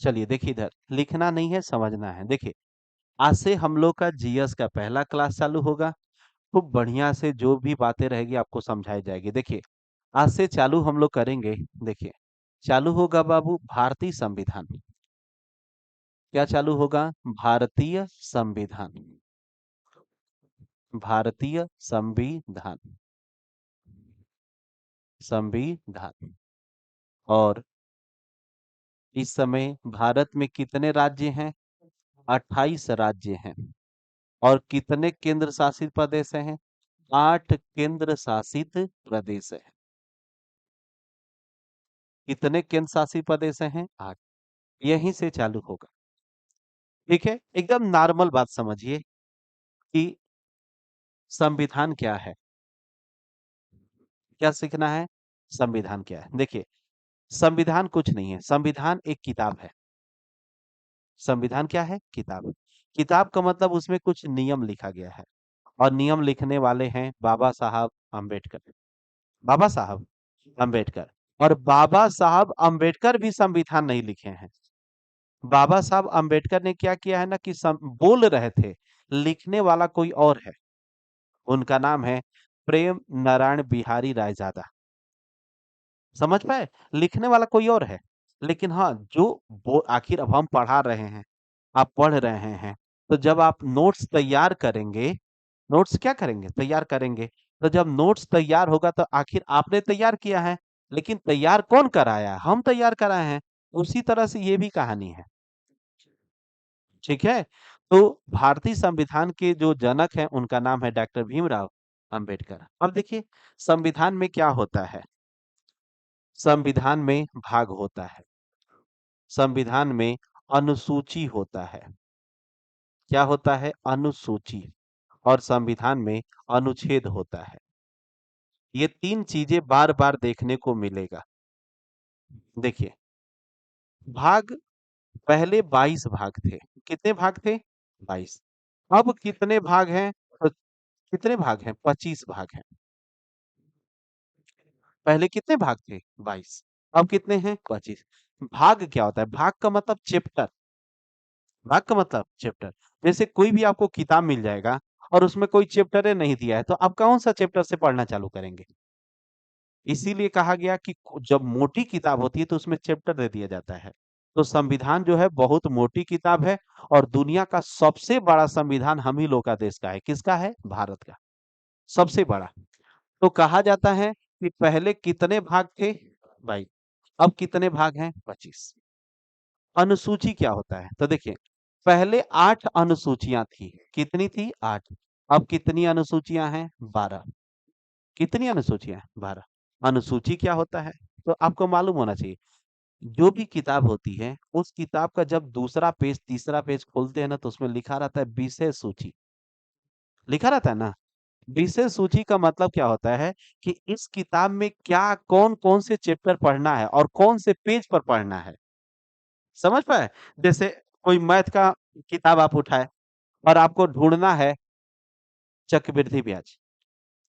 चलिए देखिए, इधर लिखना नहीं है, समझना है। देखिए, आज से हम लोग का जीएस का पहला क्लास चालू होगा। खूब बढ़िया से जो भी बातें रहेगी आपको समझाई जाएगी। देखिए, आज से चालू हम लोग करेंगे। देखिए, चालू होगा बाबू भारतीय संविधान। क्या चालू होगा? भारतीय संविधान। भारतीय संविधान। संविधान। और इस समय भारत में कितने राज्य हैं? 28 राज्य हैं। और कितने केंद्र शासित प्रदेश हैं? 8 केंद्र शासित प्रदेश हैं। कितने केंद्र शासित प्रदेश हैं? 8। यहीं से चालू होगा। ठीक है, एकदम नॉर्मल बात समझिए कि संविधान क्या है। क्या सीखना है? संविधान क्या है। देखिए, संविधान कुछ नहीं है, संविधान एक किताब है। संविधान क्या है? किताब। किताब का मतलब उसमें कुछ नियम लिखा गया है। और नियम लिखने वाले हैं बाबा साहब अम्बेडकर। बाबा साहब अम्बेडकर। और बाबा साहब अम्बेडकर भी संविधान नहीं लिखे हैं। बाबा साहब अम्बेडकर ने क्या किया है ना कि बोल रहे थे, लिखने वाला कोई और है। उनका नाम है प्रेम नारायण बिहारी रायजादा। समझ पाए? लिखने वाला कोई और है। लेकिन हाँ, जो आखिर अब हम पढ़ा रहे हैं, आप पढ़ रहे हैं, तो जब आप नोट्स तैयार करेंगे, नोट्स क्या करेंगे? तैयार करेंगे। तो जब नोट्स तैयार होगा तो आखिर आपने तैयार किया है, लेकिन तैयार कौन कराया? हम तैयार कराए हैं। उसी तरह से ये भी कहानी है। ठीक है? तो भारतीय संविधान के जो जनक हैं उनका नाम है डॉक्टर भीमराव अंबेडकर। अब देखिए, संविधान में क्या होता है? संविधान में भाग होता है। संविधान में अनुसूची होता है। क्या होता है? अनुसूची। और संविधान में अनुच्छेद होता है। ये 3 चीजें बार-बार देखने को मिलेगा। देखिए, भाग पहले 22 भाग थे। कितने भाग थे? 22। अब कितने भाग हैं? कितने भाग हैं? 25 भाग हैं। पहले कितने भाग थे? 22। अब कितने हैं? 25। भाग क्या होता है? भाग का मतलब चैप्टर। भाग का मतलब चैप्टर। जैसे कोई भी आपको किताब मिल जाएगा और उसमें कोई चैप्टर ही नहीं दिया है, तो आप कौन सा चैप्टर से पढ़ना चालू करेंगे? इसीलिए कहा गया कि जब मोटी किताब होती है तो उसमें चैप्टर दे दिया जाता है। तो संविधान जो है बहुत मोटी किताब है। और दुनिया का सबसे बड़ा संविधान हम ही लोग का देश का है। किसका है? भारत का। सबसे बड़ा। तो कहा जाता है कि पहले कितने भाग थे? भाई, अब कितने भाग हैं? 25। अनुसूची क्या होता है? तो देखिए, पहले 8 अनुसूचियां थी। कितनी थी? 8। अब कितनी अनुसूचियां हैं? 12। कितनी अनुसूचियां हैं? 12। अनुसूची क्या होता है? तो आपको मालूम होना चाहिए। जो भी किताब होती है, उस किताब का जब दूसरा पेज, तीसरा पेज खोलते हैं ना, तो उसमें लिखा रहता है विषय सूची। लिखा रहता है ना? विषय सूची का मतलब क्या होता है कि इस किताब में क्या कौन-कौन से चैप्टर पढ़ना है और कौन से पेज पर पढ़ना है। समझ पाए? जैसे कोई मैथ का किताब आप उठाए और आपको ढूँढना है चक्रवृद्धि ब्याज,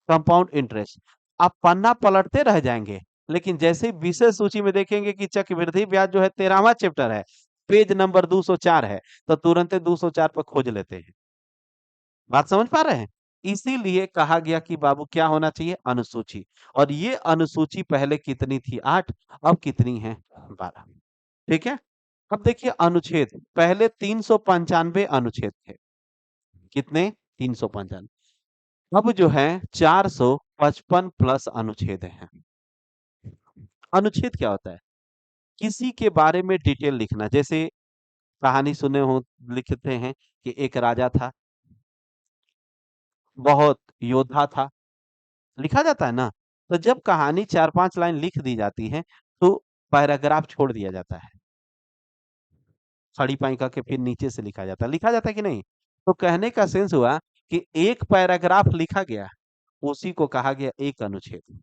कंपाउंड इंटरेस्ट। आप पन्ना पलटते रह जाएँगे, लेकिन जैसे ही विषय सूची में देखेंगे कि चक्रवृद्धि ब्याज जो है 13वां चैप्टर है, पेज नंबर 204 है, तो तुरंत ही 204 पर खोज लेते हैं। बात समझ पा रहे हैं? इसीलिए कहा गया कि बाबू क्या होना चाहिए? अनुसूची। और ये अनुसूची पहले कितनी थी? 8। अब कितनी है? 12। ठीक है? अब देखिए अनुच्छेद। पहले 395 अनुच्छेद थे। कितने? 395। अब जो है 455 प्लस अनुच्छेद हैं। अनुच्छेद क्या होता है? किसी के बारे में डिटेल लिखना। जैसे कहानी सुने हो, लिखते हैं कि एक राजा था, बहुत योद्धा था। लिखा जाता है ना? तो जब कहानी 4-5 लाइन लिख दी जाती है, तो पैराग्राफ छोड़ दिया जाता है। खड़ी पाई करके फिर नीचे से लिखा जाता है। लिखा जाता है कि नहीं? तो कहने का सेंस हुआ कि एक पैराग्राफ लिखा गया, उसी को कहा गया एक अनुच्छेद।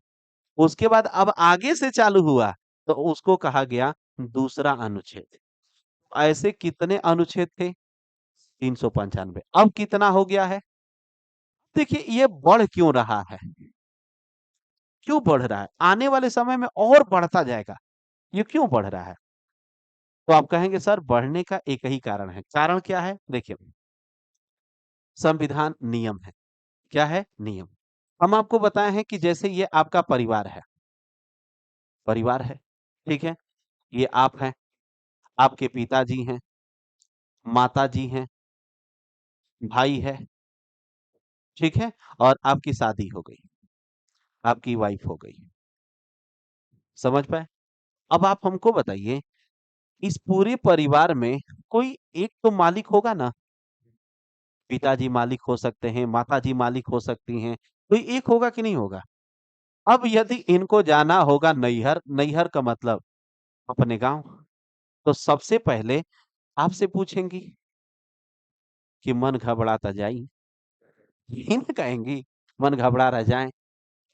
उसके बाद अब आगे से चालू हुआ, तो उसको कहा गया दूसरा अनुच्छेद। ऐसे कितने अनुच्छेद थे? 395। अब कितना हो गया है? देखिए, ये बढ़ क्यों रहा है? क्यों बढ़ रहा है? आने वाले समय में और बढ़ता जाएगा। ये क्यों बढ़ रहा है? तो आप कहेंगे सर बढ़ने का एक ही कारण है। कारण क्या है? देखिए, संविधान नियम है। क्या है? नियम। हम आपको बताए हैं कि जैसे ये आपका परिवार है, ठीक है? ये आप हैं, आपके पिताजी हैं, माताजी हैं, भाई है, ठीक है? और आपकी शादी हो गई, आपकी वाइफ हो गई। समझ पाए? अब आप हमको बताइए, इस पूरे परिवार में कोई एक तो मालिक होगा ना? पिताजी मालिक हो सकते हैं, माताजी मालिक हो सकती हैं, कोई एक होगा कि नहीं होगा? अब यदि इनको जाना होगा नैहर, नैहर का मतलब अपने गाँव, तो सबसे पहले आपसे पूछेंगी कि मन घबराता जाई, यही ना कहेंगी, मन घबरा रह जाए।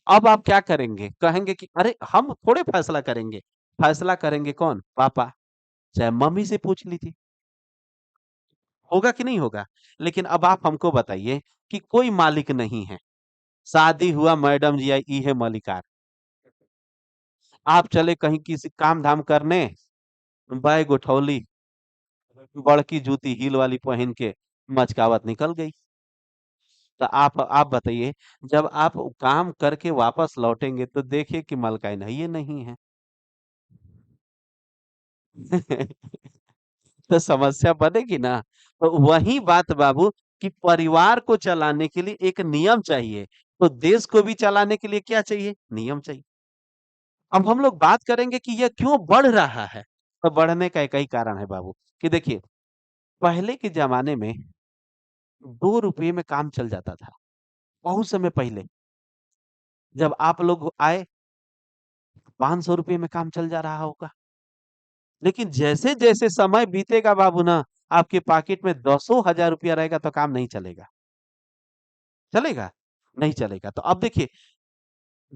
अब आप क्या करेंगे? कहेंगे कि अरे हम थोड़े फैसला करेंगे, फैसला करेंगे कौन? पापा, चाहे मम्मी से पूछ लीजिए, होगा कि नहीं होगा? लेकिन अब आप हमको बताइए कि कोई मालिक नहीं है, शादी हुआ मैडम जी आई ई है मलिकार, आप चले कहीं किसी काम-धाम करने, बैग उठौली, बड़की जूती हील वाली पहन के मचकावत निकल गई। तो आप बताइए, जब आप काम करके वापस लौटेंगे तो देखिए कि मलकाइन है ये नहीं है। तो समस्या बनेगी ना। तो वही बात बाबू कि परिवार को चलाने के लिए एक नियम चाहिए, तो देश को भी चलाने के लिए क्या चाहिए? नियम चाहिए। अब हम लोग बात करेंगे कि यह क्यों बढ़ रहा है? तो बढ़ने का एक ही कारण है बाबू कि देखिए, पहले के जमाने में 2 रुपये में काम चल जाता था, बहुत समय पहले। जब आप लोग आए, 500 रुपये में काम चल जा रहा होगा। लेकिन जैसे-जैसे समय बीतेगा बाबू ना, आपके पॉकेट में दसों हज़ार रुपया रहेगा तो काम नहीं चलेगा। चलेगा? नहीं चलेगा। तो अब देखिए,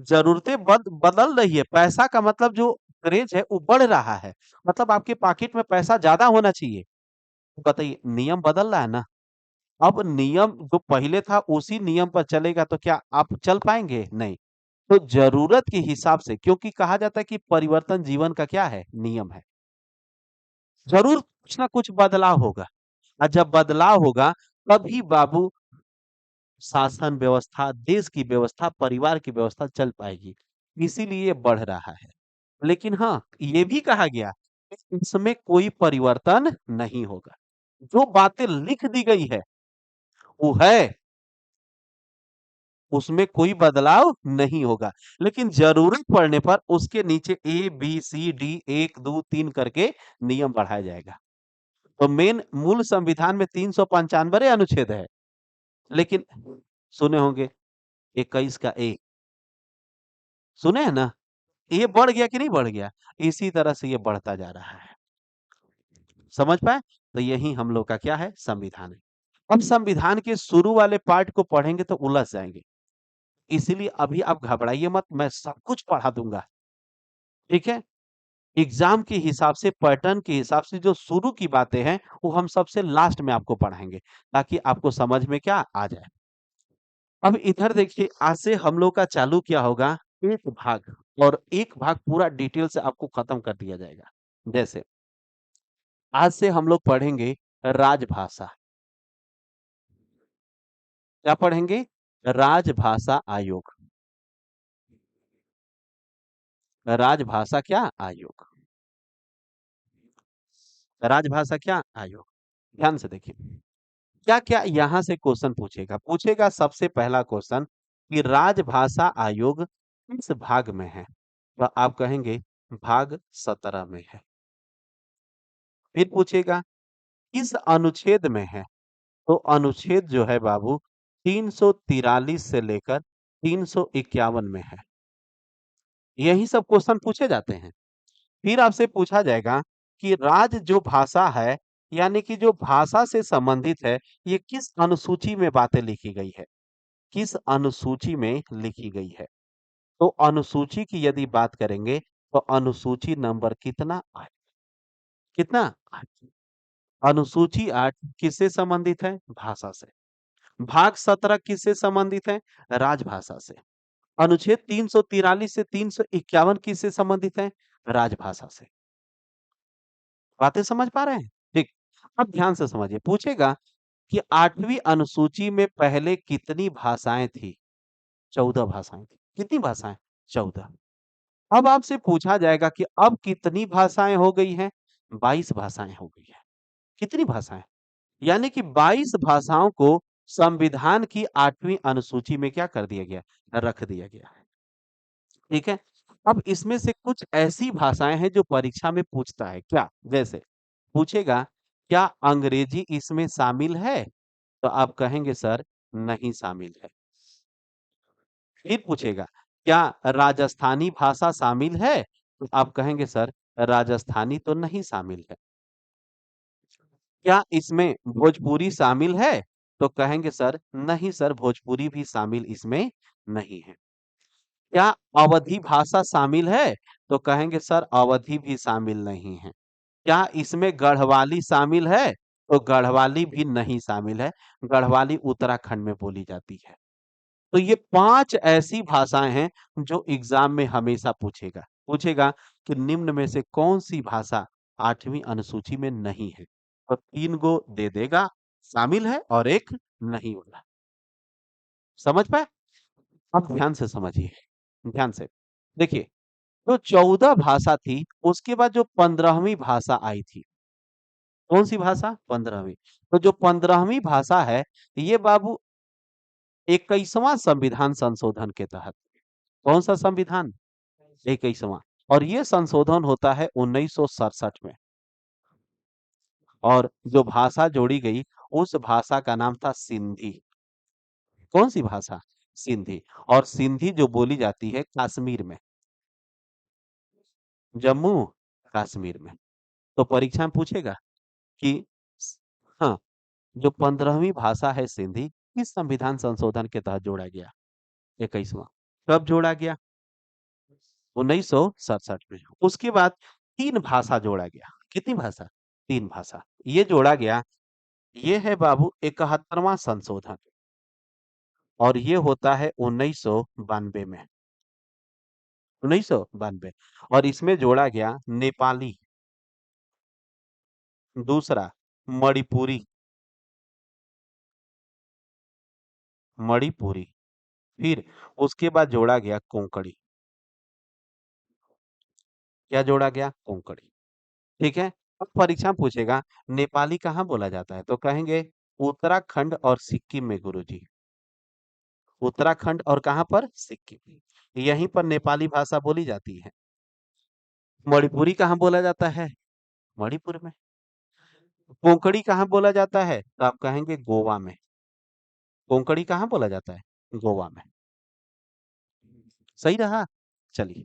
ज़रूरतें बदल रही है, पैसा का मतलब जो क्रेज़ है वो बढ़ रहा है। मतलब आपके पॉकेट में पैसा ज़्यादा होना चाहिए। बताइए, नियम बदल रहा है ना? अब नियम जो पहले था उसी नियम पर चलेगा तो क्या आप चल पाएँगे? नहीं। तो ज़रूरत के हिसाब से, क्योंकि कहा जाता है कि परिवर्तन जीवन का क्या है? नियम है। ज़रूर कुछ ना कुछ बदलाव होगा। और जब बदलाव होगा तभी बाबू शासन व्यवस्था, देश की व्यवस्था, परिवार की व्यवस्था चल पाएगी। इसीलिए ये बढ़ रहा है। लेकिन हाँ, ये भी कहा गया कि इसमें कोई परिवर्तन नहीं होगा। जो बातें लिख दी गई है, वो है, उसमें कोई बदलाव नहीं होगा। लेकिन ज़रूरत पड़ने पर उसके नीचे ए, बी, सी, डी 1, 2, 3 करके नियम बढ़ाया जाएगा। तो मेन मूल संविधान में 395 अनुच्छेद है। लेकिन सुने होंगे 21 का ए, सुने हैं ना? ये बढ़ गया कि नहीं बढ़ गया? इसी तरह से ये बढ़ता जा रहा है। समझ पाए? तो यही हम लोग का क्या है? संविधान है। अब संविधान के शुरू वाले पार्ट को पढ़ेंगे तो उलझ जाएँगे। इसीलिए अभी आप घबराइए मत, मैं सब कुछ पढ़ा दूँगा। ठीक है? एग्ज़ाम के हिसाब से, पैटर्न के हिसाब से जो शुरू की बातें हैं, वो हम सबसे लास्ट में आपको पढ़ाएँगे, ताकि आपको समझ में क्या आ जाए। अब इधर देखिए, आज से हम लोग का चालू क्या होगा, एक भाग, और एक भाग पूरा डिटेल से आपको खत्म कर दिया जाएगा। जैसे आज से हम लोग पढ़ेंगे राजभाषा। क्या पढ़ेंगे? राजभाषा आयोग। राजभाषा क्या? आयोग। राजभाषा क्या? आयोग। ध्यान से देखिए, क्या-क्या यहाँ से क्वेश्चन पूछेगा? पूछेगा सबसे पहला क्वेश्चन कि राजभाषा आयोग किस भाग में है? तो आप कहेंगे भाग 17 में है। फिर पूछेगा किस अनुच्छेद में है? तो अनुच्छेद जो है बाबू 343 से लेकर 351 में है। यही सब क्वेश्चन पूछे जाते हैं। फिर आपसे पूछा जाएगा कि राज जो भाषा है, यानी कि जो भाषा से संबंधित है, ये किस अनुसूची में बातें लिखी गई है? किस अनुसूची में लिखी गई है? तो अनुसूची की यदि बात करेंगे, तो अनुसूची नंबर कितना 8, कितना? 8। अनुसूची 8 किससे संबंधित है? भाषा से। भाग 17 किससे संबंधित है? राजभाषा से। अनुच्छेद 343 से 351 किससे संबंधित है? राजभाषा से। बातें समझ पा रहे हैं? ठीक। अब ध्यान से समझिए, पूछेगा कि 8वीं अनुसूची में पहले कितनी भाषाएँ थी? 14 भाषाएँ थी। कितनी भाषाएँ? 14। अब आपसे पूछा जाएगा कि अब कितनी भाषाएँ हो गई हैं? 22 भाषाएँ हो गई हैं। कितनी भाषाएँ? यानी कि 22 भाषाओं को संविधान की 8वीं अनुसूची में क्या कर दिया गया? रख दिया गया है। ठीक है? अब इसमें से कुछ ऐसी भाषाएँ हैं जो परीक्षा में पूछता है, क्या? जैसे पूछेगा, क्या अंग्रेजी इसमें शामिल है? तो आप कहेंगे सर नहीं शामिल है। फिर पूछेगा, क्या राजस्थानी भाषा शामिल है? तो आप कहेंगे सर राजस्थानी तो नहीं शामिल है। क्या इसमें भोजपुरी शामिल है? तो कहेंगे सर नहीं सर भोजपुरी भी शामिल इसमें नहीं है। क्या अवधी भाषा शामिल है? तो कहेंगे सर अवधी भी शामिल नहीं है। क्या इसमें गढ़वाली शामिल है? तो गढ़वाली भी नहीं शामिल है। गढ़वाली उत्तराखंड में बोली जाती है। तो ये 5 ऐसी भाषाएँ हैं जो एग्ज़ाम में हमेशा पूछेगा। पूछेगा कि निम्न में से कौन-सी भाषा 8वीं अनुसूची में नहीं है? तो 3 गो दे देगा, शामिल है और 1 नहीं वाला। समझ पाए? अब ध्यान से समझिए, ध्यान से। देखिए, तो 14 भाषा थी, उसके बाद जो 15वीं भाषा आई थी, कौन-सी भाषा? 15वीं। तो जो 15वीं भाषा है, ये बाबू 21वां संविधान संशोधन के तहत। कौन-सा संविधान? 21वां। और ये संशोधन होता है 1967 में। और जो भाषा जोड़ी गई, उस भाषा का नाम था सिंधी। कौन-सी भाषा? सिंधी। और सिंधी जो बोली जाती है कश्मीर में, जम्मू कश्मीर में। तो परीक्षा में पूछेगा कि स हाँ, जो 15वीं भाषा है सिंधी, किस संविधान संशोधन के तहत जोड़ा गया? 21वां। कब जोड़ा गया? 1967 में। उसके बाद 3 भाषा जोड़ा गया। कितनी भाषा? 3 भाषा। ये जोड़ा गया, ये है बाबू 71वां संशोधन और ये होता है 1992 में। 1992 और इसमें जोड़ा गया नेपाली, दूसरा मणिपुरी, मणिपुरी, फिर उसके बाद जोड़ा गया कोंकणी। क्या जोड़ा गया? कोंकणी। ठीक है? अब परीक्षा में पूछेगा नेपाली कहाँ बोला जाता है? तो कहेंगे उत्तराखंड और सिक्किम में गुरुजी। उत्तराखंड और कहाँ पर? सिक्किम। यहीं पर नेपाली भाषा बोली जाती है। मणिपुरी कहाँ बोला जाता है? मणिपुर में। कोंकणी कहाँ बोला जाता है? तो आप कहेंगे गोवा में। कोंकणी कहाँ बोला जाता है? गोवा में। सही रहा? चलिए,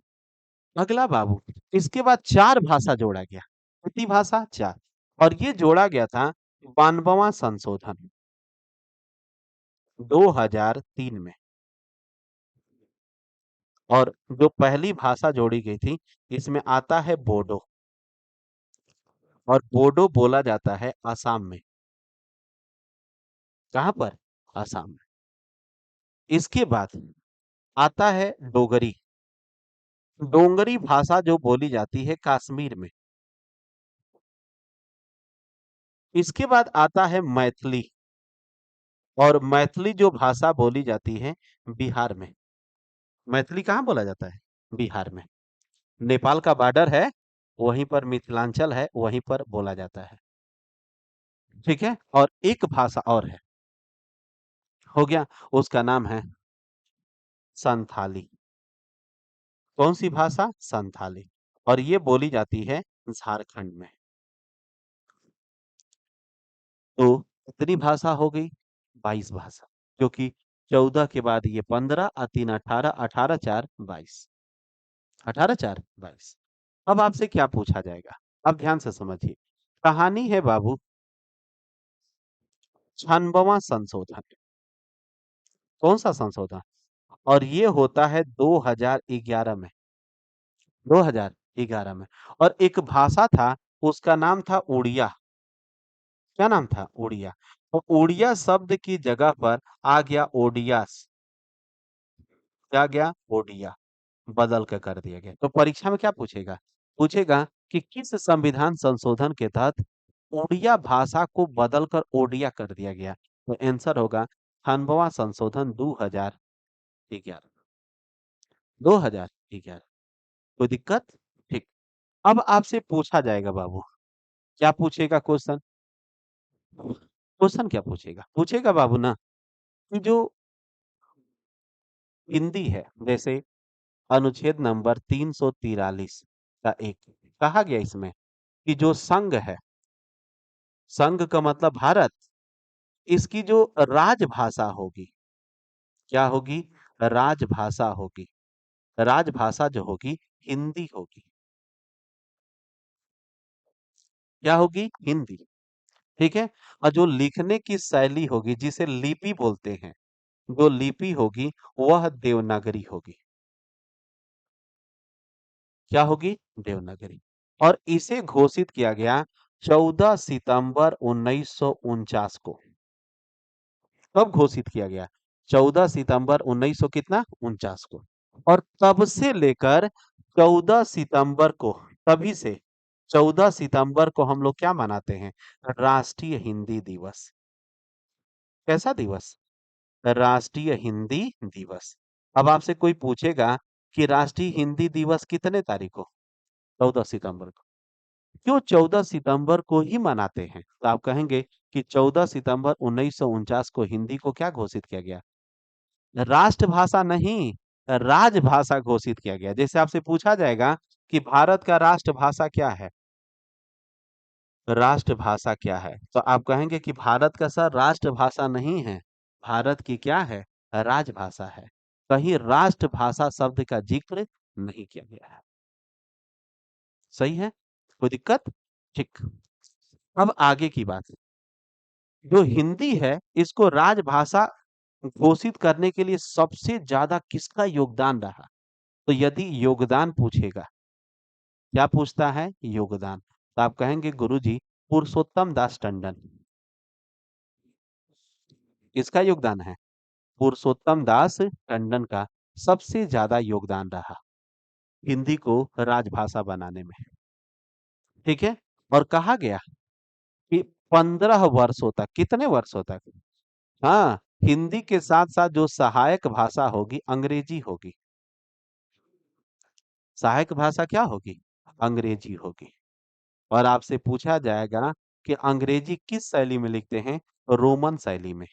अगला बाबू, इसके बाद 4 भाषा जोड़ा गया। कितनी भाषा? 4 और ये जोड़ा गया था 92वां संशोधन 2003 में और जो पहली भाषा जोड़ी गई थी, इसमें आता है बोडो और बोडो बोला जाता है असम में। कहाँ पर? असम में। इसके बाद आता है डोगरी। डोंगरी भाषा जो बोली जाती है कश्मीर में। इसके बाद आता है मैथिली और मैथिली जो भाषा बोली जाती है बिहार में। मैथिली कहाँ बोला जाता है? बिहार में। नेपाल का बॉर्डर है, वहीं पर मिथिलांचल है, वहीं पर बोला जाता है। ठीक है? और एक भाषा और है, हो गया, उसका नाम है संथाली। कौन सी भाषा? संथाली। और ये बोली जाती है झारखंड में। तो कितनी भाषा हो गई? 22 भाषा, क्योंकि 14 के बाद ये 15 3 18, 18 4 22, 18 4 22। अब आपसे क्या पूछा जाएगा? अब ध्यान से समझिए। कहानी है बाबू 96वां संशोधन। कौन सा संशोधन? और ये होता है 2011 में। 2011 में। और एक भाषा था, उसका नाम था उड़िया। क्या नाम था? उड़िया। तो उड़िया शब्द की जगह पर आ गया ओडियास। क्या आ गया? ओडिया। बदल के कर दिया गया। तो परीक्षा में क्या पूछेगा? पूछेगा कि किस संविधान संशोधन के तहत उड़िया भाषा को बदलकर ओडिया कर दिया गया? तो आंसर होगा 98वां संशोधन 2011। 2011। कोई दिक्कत? ठीक। अब आपसे पूछा जाएगा बाबू, क्या पूछेगा क्वेश्चन? क्वेश्चन क्या पूछेगा? पूछेगा बाबू ना कि जो हिंदी है, जैसे अनुच्छेद नंबर 343 का एक कहा गया इसमें कि जो संघ है, संघ का मतलब भारत, इसकी जो राजभाषा होगी, क्या होगी? राजभाषा होगी। राजभाषा जो होगी हिंदी होगी। क्या होगी? हिंदी। ठीक है। और जो लिखने की शैली होगी, जिसे लिपि बोलते हैं, जो लिपि होगी वह देवनागरी होगी। क्या होगी? देवनागरी। और इसे घोषित किया गया 14 सितंबर 1949 को। कब घोषित किया गया? 14 सितंबर 1900 कितना 49 को। और तब से लेकर 14 सितंबर को, तभी से 14 सितंबर को हम लोग क्या मनाते हैं? राष्ट्रीय हिंदी दिवस। कैसा दिवस? राष्ट्रीय हिंदी दिवस। अब आपसे कोई पूछेगा कि राष्ट्रीय हिंदी दिवस कितने तारीख को? 14 सितंबर को। क्यों 14 सितंबर को ही मनाते हैं? तो आप कहेंगे कि 14 सितंबर 1949 को हिंदी को क्या घोषित किया गया? राष्ट्रभाषा नहीं, राजभाषा घोषित किया गया। जैसे आपसे पूछा जाएगा कि भारत का राष्ट्रभाषा क्या है? राष्ट्रभाषा क्या है? तो आप कहेंगे कि भारत का सर राष्ट्रभाषा नहीं है, भारत की क्या है? राजभाषा है। कहीं राष्ट्रभाषा शब्द का जिक्र नहीं किया गया है। सही है? कोई दिक्कत? ठीक। अब आगे की बात। जो हिंदी है, इसको राजभाषा घोषित करने के लिए सबसे ज्यादा किसका योगदान रहा? तो यदि योगदान पूछेगा, क्या पूछता है? योगदान। तो आप कहेंगे गुरुजी पुरुषोत्तम दास टंडन। किसका योगदान है? पुरुषोत्तम दास टंडन का सबसे ज्यादा योगदान रहा हिंदी को राजभाषा बनाने में। ठीक है। और कहा गया कि 15 वर्षों तक, कितने वर्षों तक? हाँ, हिंदी के साथ साथ जो सहायक भाषा होगी अंग्रेजी होगी। सहायक भाषा क्या होगी? अंग्रेजी होगी। और आपसे पूछा जाएगा कि अंग्रेजी किस शैली में लिखते हैं? रोमन शैली में।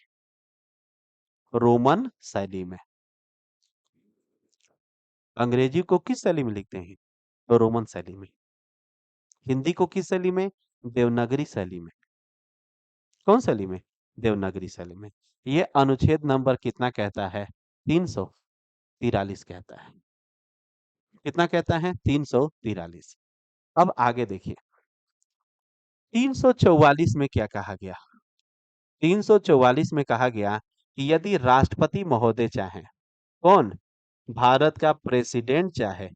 रोमन शैली में। अंग्रेजी को किस शैली में लिखते हैं? तो रोमन शैली में। हिंदी को किस शैली में? देवनागरी शैली में। कौन शैली में? देवनागरी शैली में। ये अनुच्छेद नंबर कितना कहता है? 343 कहता है। कितना कहता है? 343। अब आगे देखिए 344 में क्या कहा गया? 344 में कहा गया कि यदि राष्ट्रपति महोदय चाहे, कौन? भारत का प्रेसिडेंट चाहे,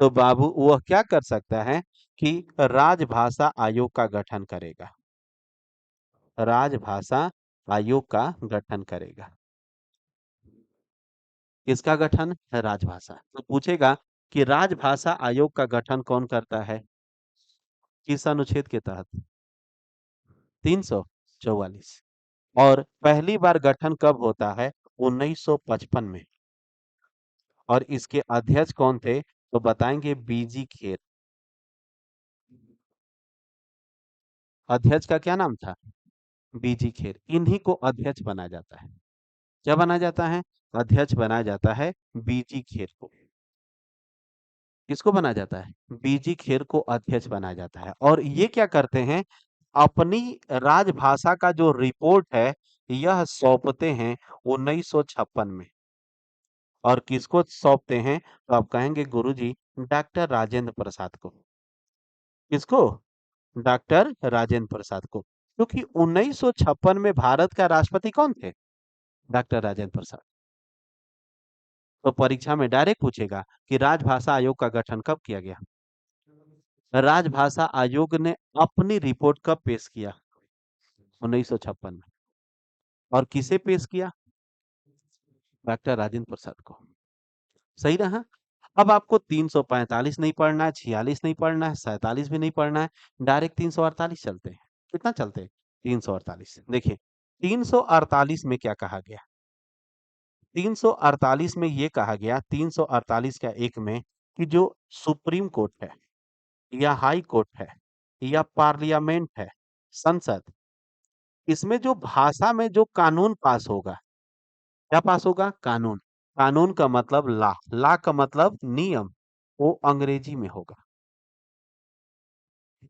तो बाबू वह क्या कर सकता है कि राजभाषा आयोग का गठन करेगा। राजभाषा आयोग का गठन करेगा। किसका गठन? राजभाषा। तो पूछेगा कि राजभाषा आयोग का गठन कौन करता है? किस अनुच्छेद के तहत? 344। और पहली बार गठन कब होता है? 1955 में। और इसके अध्यक्ष कौन थे? तो बताएंगे बीजी खेर। अध्यक्ष का क्या नाम था? बीजी खेर। इन्हीं को अध्यक्ष बनाया जाता है। क्या बनाया जाता है? अध्यक्ष बनाया जाता है बीजी खेर को। किसको बनाया जाता है? बीजी खेर को अध्यक्ष बनाया जाता है। और ये क्या करते हैं? अपनी राजभाषा का जो रिपोर्ट है यह सौंपते हैं 1956 में। और किसको सौंपते हैं? तो आप कहेंगे गुरुजी डॉक्टर राजेंद्र प्रसाद को। किसको? डॉक्टर राजेंद्र प्रसाद को। क्योंकि 1956 में भारत का राष्ट्रपति कौन थे? डॉक्टर राजेंद्र प्रसाद। तो परीक्षा में डायरेक्ट पूछेगा कि राजभाषा आयोग का गठन कब किया गया? राजभाषा आयोग ने अपनी रिपोर्ट कब पेश किया? 1956 में। और किसे पेश किया? डॉक्टर राजेंद्र प्रसाद को। सही रहा। अब आपको 345 नहीं पढ़ना है, 46 नहीं पढ़ना है, 47 भी नहीं पढ़ना है, डायरेक्ट 348 चलते हैं। कितना चलते हैं? 348। देखिए, 348 में क्या कहा गया? 348 में ये कहा गया, 348 का एक में कि जो सुप्रीम कोर्ट है या हाई कोर्ट है या पार्लियामेंट है, संसद, इसमें जो भाषा में जो कानून पास होगा, क्या पास होगा? कानून। कानून का मतलब लॉ का मतलब नियम, वो अंग्रेजी में होगा।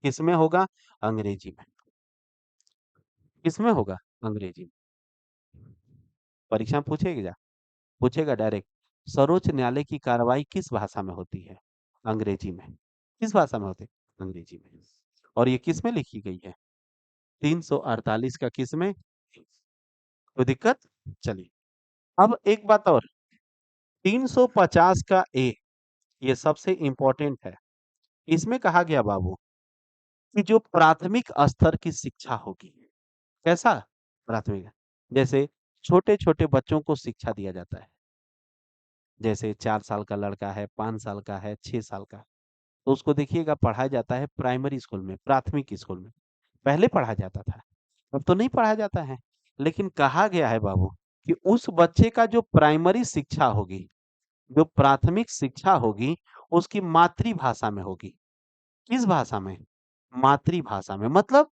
किसमें होगा? अंग्रेजी में। किसमें होगा? अंग्रेजी में। परीक्षा में पूछेगा, पूछेगा डायरेक्ट, सर्वोच्च न्यायालय की कार्रवाई किस भाषा में होती है? अंग्रेजी में। किस भाषा में होती है? अंग्रेजी में। और ये किस में लिखी गई है? 348 का किस में? कोई दिक्कत? चलिए, अब एक बात और, 350 का ए, ये सबसे इंपॉर्टेंट है। इसमें कहा गया बाबू कि जो प्राथमिक स्तर की शिक्षा होगी, कैसा? प्राथमिक, जैसे छोटे-छोटे बच्चों को शिक्षा दिया जाता है। जैसे 4 साल का लड़का है, 5 साल का है, 6 साल का, तो उसको देखिएगा पढ़ाया जाता है प्राइमरी स्कूल में, प्राथमिक स्कूल में। पहले पढ़ाया जाता था, अब तो नहीं पढ़ाया जाता है। लेकिन कहा गया है बाबू कि उस बच्चे का जो प्राइमरी शिक्षा होगी, जो प्राथमिक शिक्षा होगी, उसकी मातृभाषा में होगी। किस भाषा में? मातृभाषा में। मतलब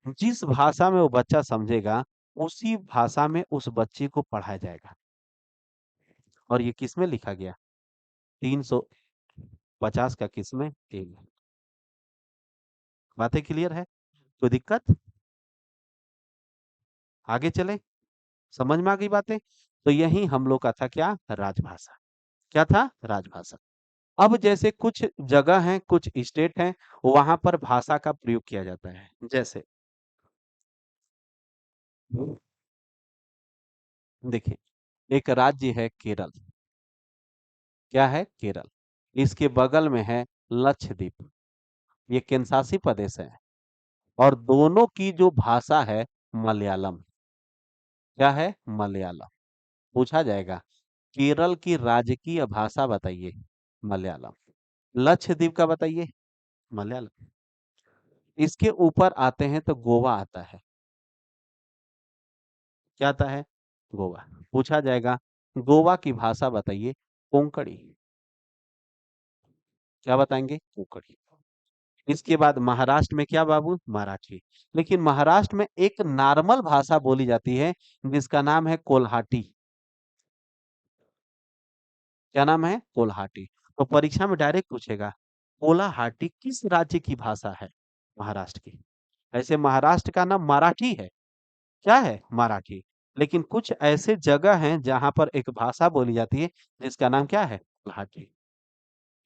जिस भाषा में वो बच्चा समझेगा, उसी भाषा में उस बच्चे को पढ़ाया जाएगा। और ये किसमें लिखा गया? 350 का किसमें? ए में। बातें क्लियर है? कोई दिक्कत? आगे चले? समझ में आ गई बातें? तो यही हम लोग का था क्या? राजभाषा। क्या था? राजभाषा। अब जैसे कुछ जगह हैं, कुछ स्टेट हैं, वहां पर भाषा का प्रयोग किया जाता है। जैसे देखिए, एक राज्य है केरल। क्या है? केरल। इसके बगल में है लक्षद्वीप। ये केंद्र शासित प्रदेश है। और दोनों की जो भाषा है मलयालम। क्या है? मलयालम। पूछा जाएगा, केरल की राजकीय भाषा बताइए। मलयालम। लक्षद्वीप का बताइए। मलयालम। इसके ऊपर आते हैं तो गोवा आता है। क्या आता है? गोवा। पूछा जाएगा, गोवा की भाषा बताइए। कोंकणी। क्या बताएंगे? कोंकणी। इसके बाद महाराष्ट्र में क्या बाबू? मराठी। लेकिन महाराष्ट्र में एक नॉर्मल भाषा बोली जाती है, जिसका नाम है कोल्हाटी। क्या नाम है? कोल्हाटी। तो परीक्षा में डायरेक्ट पूछेगा, कोल्हाटी किस राज्य की भाषा है? महाराष्ट्र की। ऐसे महाराष्ट्र का नाम मराठी है। क्या है? मराठी। लेकिन कुछ ऐसे जगह हैं जहां पर एक भाषा बोली जाती है, जिसका नाम क्या है? कोल्हाटी।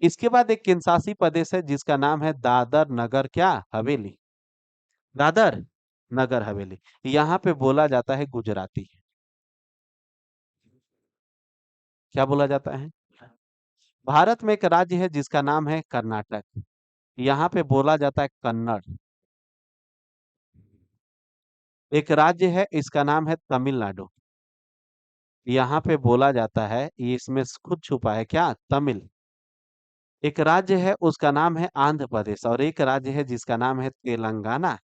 इसके बाद एक केंद्रशासित प्रदेश है जिसका नाम है दादर नगर क्या? हवेली। दादर नगर हवेली। यहाँ पे बोला जाता है गुजराती। क्या बोला जाता है? भारत में एक राज्य है जिसका नाम है कर्नाटक। यहाँ पे बोला जाता है कन्नड़। एक राज्य है, इसका नाम है तमिलनाडु। यहाँ पे बोला जाता है, ये इसमें खुद छुपा है क्या? तमिल। एक राज्य है, उसका नाम है आंध्र प्रदेश, और एक राज्य है जिसका नाम है तेलंगाना।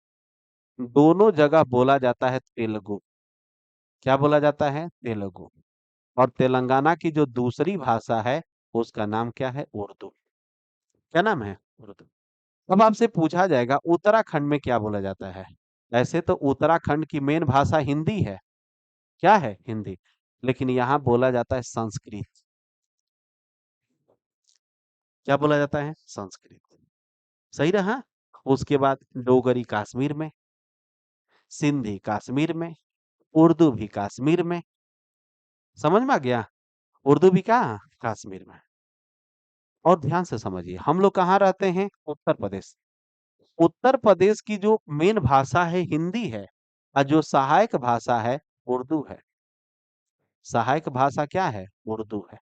दोनों जगह बोला जाता है तेलुगु। क्या बोला जाता है? तेलुगु। और तेलंगाना की जो दूसरी भाषा है, उसका नाम क्या है? उर्दू। क्या नाम है? उर्दू। अब आपसे पूछा जाएगा उत्तराखंड में क्या बोला जाता है? ऐसे तो उत्तराखंड की मेन भाषा हिंदी है। क्या है? हिंदी। लेकिन यहाँ बोला जाता है संस्कृत। क्या बोला जाता है? संस्कृत। सही रहा? उसके बाद डोगरी कश्मीर में, सिंधी कश्मीर में, उर्दू भी कश्मीर में। समझ में आ गया? उर्दू भी कहाँ? कश्मीर में। और ध्यान से समझिए, हम लोग कहाँ रहते हैं? उत्तर प्रदेश। उत्तर प्रदेश की जो मेन भाषा है हिंदी है, और जो सहायक भाषा है उर्दू है। सहायक भाषा क्या है? उर्दू है।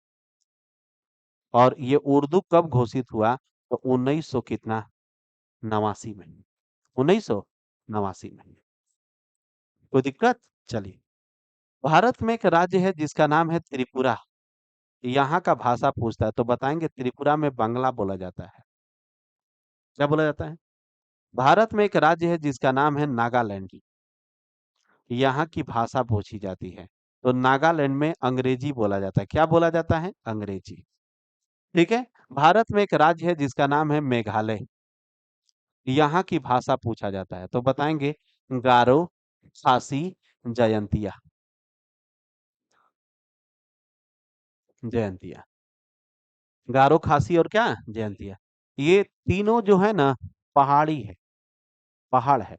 और ये उर्दू कब घोषित हुआ? तो 1900 कितना? 89 में। 1989 में। कोई दिक्कत? चलिए, भारत में एक राज्य है जिसका नाम है त्रिपुरा। यहाँ का भाषा पूछता है तो बताएंगे त्रिपुरा में बांग्ला बोला जाता है। क्या बोला जाता है? भारत में एक राज्य है जिसका नाम है नागालैंड। यहाँ की भाषा पूछी जाती है तो नागालैंड में अंग्रेजी बोला जाता है। क्या बोला जाता है? अंग्रेजी। ठीक है। भारत में एक राज्य है जिसका नाम है मेघालय। यहाँ की भाषा पूछा जाता है तो बताएंगे गारो, खासी, जयंतिया। जयंतिया। गारो, खासी और क्या? जयंतिया। ये तीनों जो है ना, पहाड़ी है, पहाड़ है,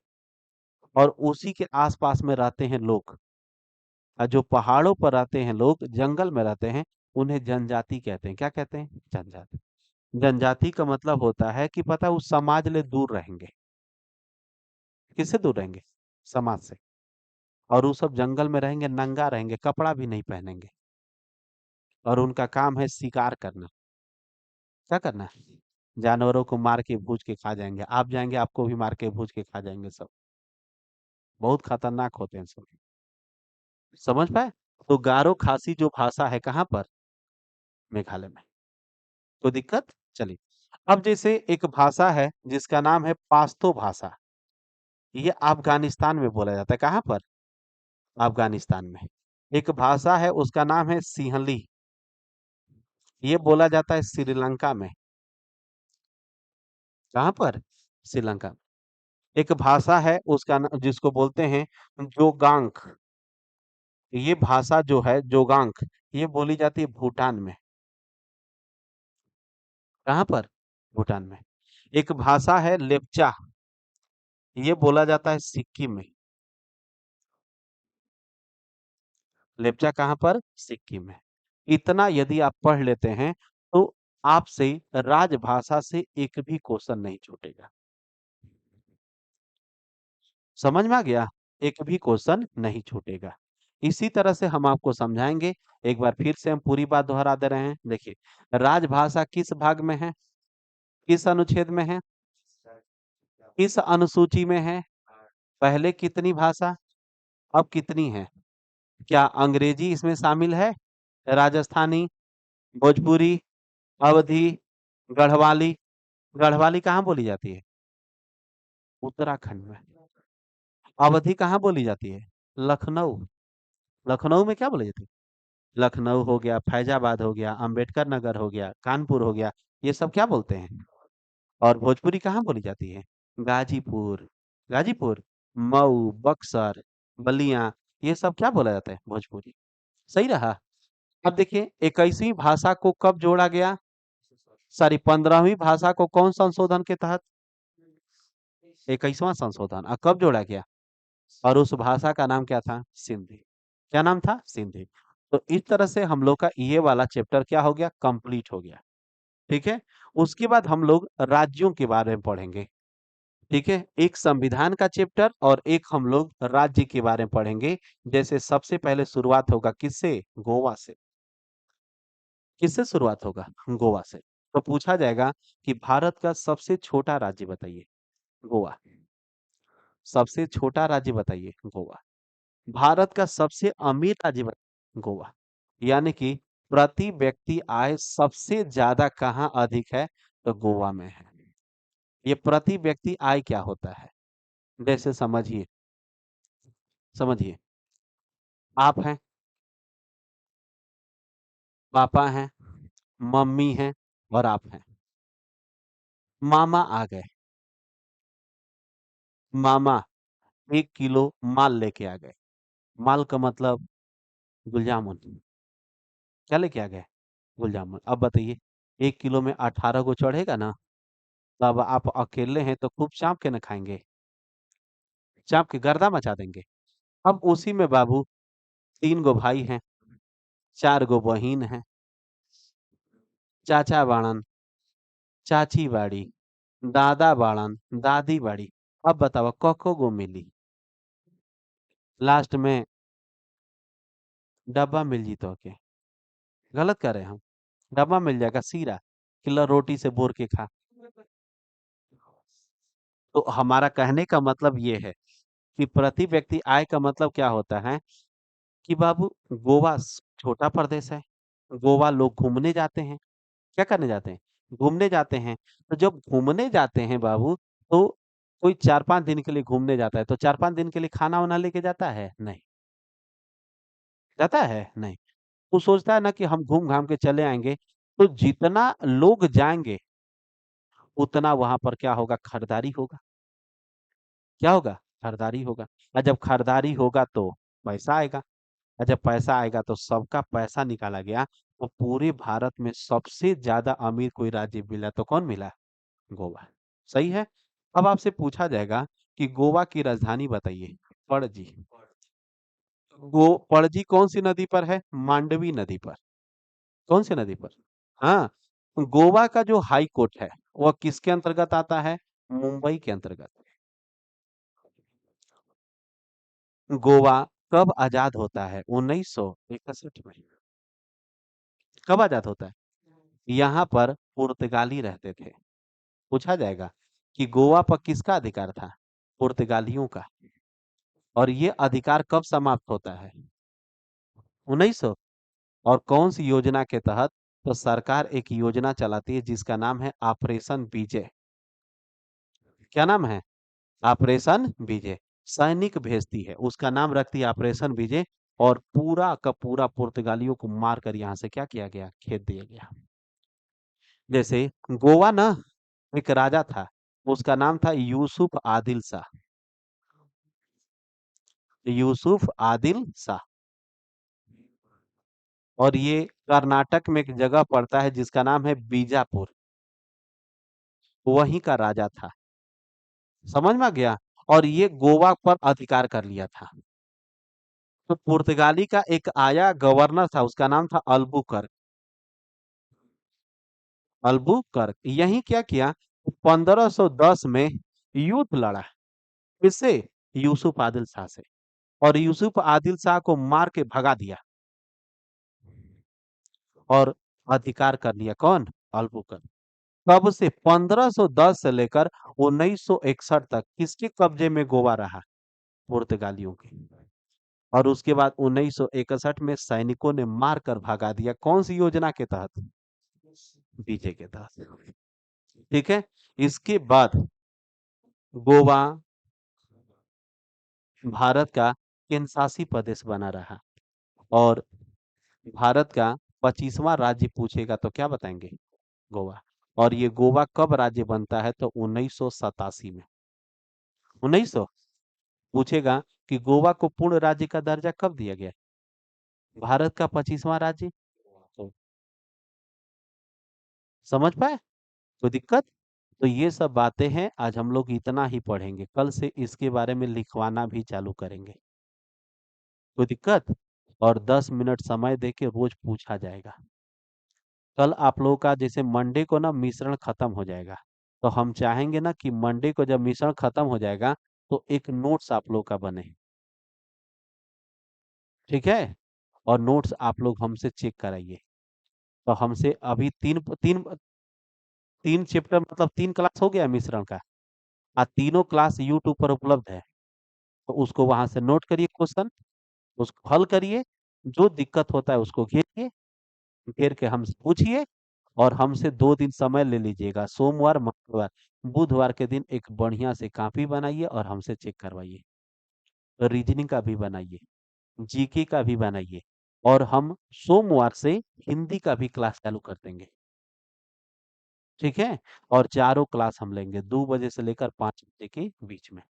और उसी के आसपास में रहते हैं लोग। और जो पहाड़ों पर रहते हैं लोग, जंगल में रहते हैं, उन्हें जनजाति कहते हैं। क्या कहते हैं? जनजाति। जनजाति का मतलब होता है कि पता है, उस समाज ले दूर रहेंगे। किससे दूर रहेंगे? समाज से। और वो सब जंगल में रहेंगे, नंगा रहेंगे, कपड़ा भी नहीं पहनेंगे, और उनका काम है शिकार करना। क्या करना है? जानवरों को मार के भूज के खा जाएंगे। आप जाएंगे, आपको भी मार के भूज के खा जाएंगे सब। बहुत खतरनाक होते हैं सब। समझ पाए? तो गारो खासी जो भाषा है, कहाँ पर? मेघालय में। कोई दिक्कत? चलिए। अब जैसे एक भाषा है जिसका नाम है पाश्तो भाषा। ये अफगानिस्तान में बोला जाता है। कहाँ पर? अफगानिस्तान में। एक भाषा है, उसका नाम है सिंहली। ये बोला जाता है श्रीलंका में। कहाँ पर? श्रीलंका। एक भाषा है उसका जिसको बोलते हैं जोगांक। ये भाषा जो है जोगांक, ये बोली जाती है भूटान में। कहाँ पर? भूटान में। एक भाषा है लेप्चा। ये बोला जाता है सिक्किम में। लेप्चा कहाँ पर? सिक्किम में। इतना यदि आप पढ़ लेते हैं तो आपसे राजभाषा से एक भी क्वेश्चन नहीं छूटेगा। समझ में आ गया? एक भी क्वेश्चन नहीं छूटेगा। इसी तरह से हम आपको समझाएंगे। एक बार फिर से हम पूरी बात दोहरा दे रहे हैं। देखिए, राजभाषा किस भाग में है? किस अनुच्छेद में है? किस अनुसूची में है? पहले कितनी भाषा, अब कितनी है? क्या अंग्रेजी इसमें शामिल है? राजस्थानी, भोजपुरी, अवधी, गढ़वाली। गढ़वाली कहाँ बोली जाती है? उत्तराखंड में। अवधी कहाँ बोली जाती है? लखनऊ। लखनऊ में क्या बोली जाती है? लखनऊ हो गया, फैजाबाद हो गया, अंबेडकर नगर हो गया, कानपुर हो गया। ये सब क्या बोलते हैं? और भोजपुरी कहाँ बोली जाती है? गाजीपुर। गाजीपुर, मऊ, बक्सर, बलिया, ये सब क्या बोला जाता है? भोजपुरी। सही रहा। अब देखिए, 21वीं भाषा को कब जोड़ा गया? सॉरी, 15वीं भाषा को कौन संशोधन के तहत? 21वां संशोधन। और कब जोड़ा गया? और उस भाषा का नाम क्या था? सिंधी। क्या नाम था? सिंधी। तो इस तरह से हम लोग का ये वाला चैप्टर क्या हो गया? कंप्लीट हो गया। ठीक है। उसके बाद हम लोग राज्यों के बारे में पढ़ेंगे। ठीक है। एक संविधान का चैप्टर और एक हम लोग राज्य के बारे में पढ़ेंगे। जैसे सबसे पहले शुरुआत होगा किससे? गोवा से। किससे शुरुआत होगा? गोवा से। तो पूछा जाएगा कि भारत का सबसे छोटा राज्य बताइए। गोवा। सबसे छोटा राज्य बताइए। गोवा। भारत का सबसे अमीर राज्य बताइए। गोवा। यानी कि प्रति व्यक्ति आय सबसे ज्यादा कहाँ अधिक है? तो गोवा में है। ये प्रति व्यक्ति आय क्या होता है? जैसे समझिए, समझिए। आप हैं, पापा हैं, मम्मी हैं, और आप हैं। मामा आ गए। मामा 1 किलो माल लेके आ गए। माल का मतलब गुल जामुन। क्या लेके आ गए? गुल जामुन। अब बताइए, 1 किलो में 18 को चढ़ेगा ना? तब आप अकेले हैं तो खूब चाप के न खाएंगे। चाप के गर्दा मचा देंगे। अब उसी में बाबू 3 गो भाई हैं, 4 गो बहिन हैं, चाचा बाड़न, चाची बाड़ी, दादा बाड़न, दादी बाड़ी। अब बताओ कको गो मिली? लास्ट में डब्बा मिल जी तो के? गलत कर रहे हैं हम। डब्बा मिल जाएगा सीरा, किलो रोटी से बोर के खा। तो हमारा कहने का मतलब ये है कि प्रति व्यक्ति आय का मतलब क्या होता है कि बाबू, गोवा छोटा प्रदेश है, गोवा लोग घूमने जाते हैं। क्या करने जाते हैं? घूमने जाते हैं। तो जब घूमने जाते हैं बाबू, तो कोई 4-5 दिन के लिए घूमने जाता है, तो 4-5 दिन के लिए खाना-वाना लेके जाता है? नहीं। जाता है? नहीं। वो सोचता है ना कि हम घूम-घाम के चले आएँगे, तो जितना लोग जाएँगे, उतना वहाँ पर क्या होगा? खरीदारी होगा। क्या होगा? खरीदारी होगा। और जब खरीदारी होगा तो पैसा आएगा। और जब पैसा आएगा तो सबका पैसा निकाला गया, तो पूरे भारत में सबसे ज़्यादा अमीर कोई राज्य मिला तो कौन मिला? गोवा। सही है? अब आपसे पूछा जाएगा कि गोवा की राजधानी बताइए। पणजी। पणजी कौन सी नदी पर है? मांडवी नदी पर। कौन सी नदी पर? हाँ, गोवा का जो हाई कोर्ट है, वह किसके अंतर्गत आता है? मुंबई के अंतर्गत। गोवा कब आजाद होता है? 1961 में। कब आजाद होता है? यहाँ पर पुर्तगाली रहते थे। पूछा जाएगा कि गोवा पर किसका अधिकार था? पुर्तगालियों का। और ये अधिकार कब समाप्त होता है? 1900। और कौन सी योजना के तहत? तो सरकार एक योजना चलाती है जिसका नाम है ऑपरेशन विजय। क्या नाम है? ऑपरेशन विजय। सैनिक भेजती है, उसका नाम रखती है ऑपरेशन विजय। और पूरा का पूरा पुर्तगालियों को मारकर यहाँ से क्या किया गया? खेद दिया गया। जैसे गोवा ना, एक राजा था, उसका नाम था यूसुफ आदिल शाह। यूसुफ आदिल शाह। और ये कर्नाटक में एक जगह पड़ता है जिसका नाम है बीजापुर। वहीं का राजा था। समझ में आ गया? और ये गोवा पर अधिकार कर लिया था। तो पुर्तगाली का एक आया गवर्नर था, उसका नाम था अल्बुकर्क। अल्बुकर्क यही क्या किया? 1510 में युद्ध लड़ा। किससे? यूसुफ आदिल शाह से। और यूसुफ आदिल शाह को मार के भगा दिया। और अधिकार कर लिया कौन? अल्बुकर्क। कब से? 1510 से लेकर 1961 तक किसके कब्जे में गोवा रहा? पुर्तगालियों के। और उसके बाद 1961 में सैनिकों ने मार कर भगा दिया। कौन सी योजना के तहत? बीजे के तहत। ठीक है। इसके बाद गोवा भारत का केंद्रशासित प्रदेश बना रहा। और भारत का 25वां राज्य पूछेगा तो क्या बताएंगे? गोवा। और ये गोवा कब राज्य बनता है? तो 1987 में। 1900। पूछेगा कि गोवा को पूर्ण राज्य का दर्जा कब दिया गया? भारत का 25वां राज्य। तो समझ पाए? कोई दिक्कत? तो ये सब बातें हैं, आज हम लोग इतना ही पढ़ेंगे, कल से इसके बारे में लिखवाना भी चालू करेंगे। कोई दिक्कत? और 10 मिनट समय दे के रोज पूछा जाएगा। कल आप लोगों का जैसे मंडे को ना मिश्रण खत्म हो जाएगा, तो हम चाहेंगे ना कि मंडे को जब मिश्रण खत्म हो जाएगा, तो एक नोट्स आप लोग का बने। ठीक है? और नोट्स आप लोग हमसे चेक कराइए। तो हमसे अभी तीन तीन तीन चैप्टर मतलब 3 क्लास हो गया मिश्रण का। तीनों क्लास यूट्यूब पर उपलब्ध है। तो उसको वहां से नोट करिए क्वेश्चन, उसको हल करिए। जो दिक्कत होता है उसको घेरिए, घेर के हमसे पूछिए। और हमसे 2 दिन समय ले लीजिएगा, सोमवार मंगलवार। बुधवार के दिन एक बढ़िया से कॉपी बनाइए और हमसे चेक करवाइए। रीजनिंग का भी बनाइए, जीके का भी बनाइए। और हम सोमवार से हिंदी का भी क्लास चालू कर देंगे। ठीक है? और चारों क्लास हम लेंगे 2 बजे से लेकर 5 बजे के बीच में।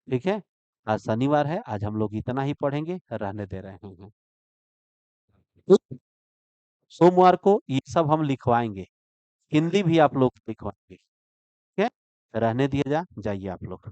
ठीक है? आज शनिवार है, आज हम लोग इतना ही पढ़ेंगे, रहने दे रहे हैं। सोमवार को ये सब हम लिखवाएंगे, हिंदी भी आप लोग को लिखवाएंगे। ठीक है? रहने दिया जाइए आप लोग।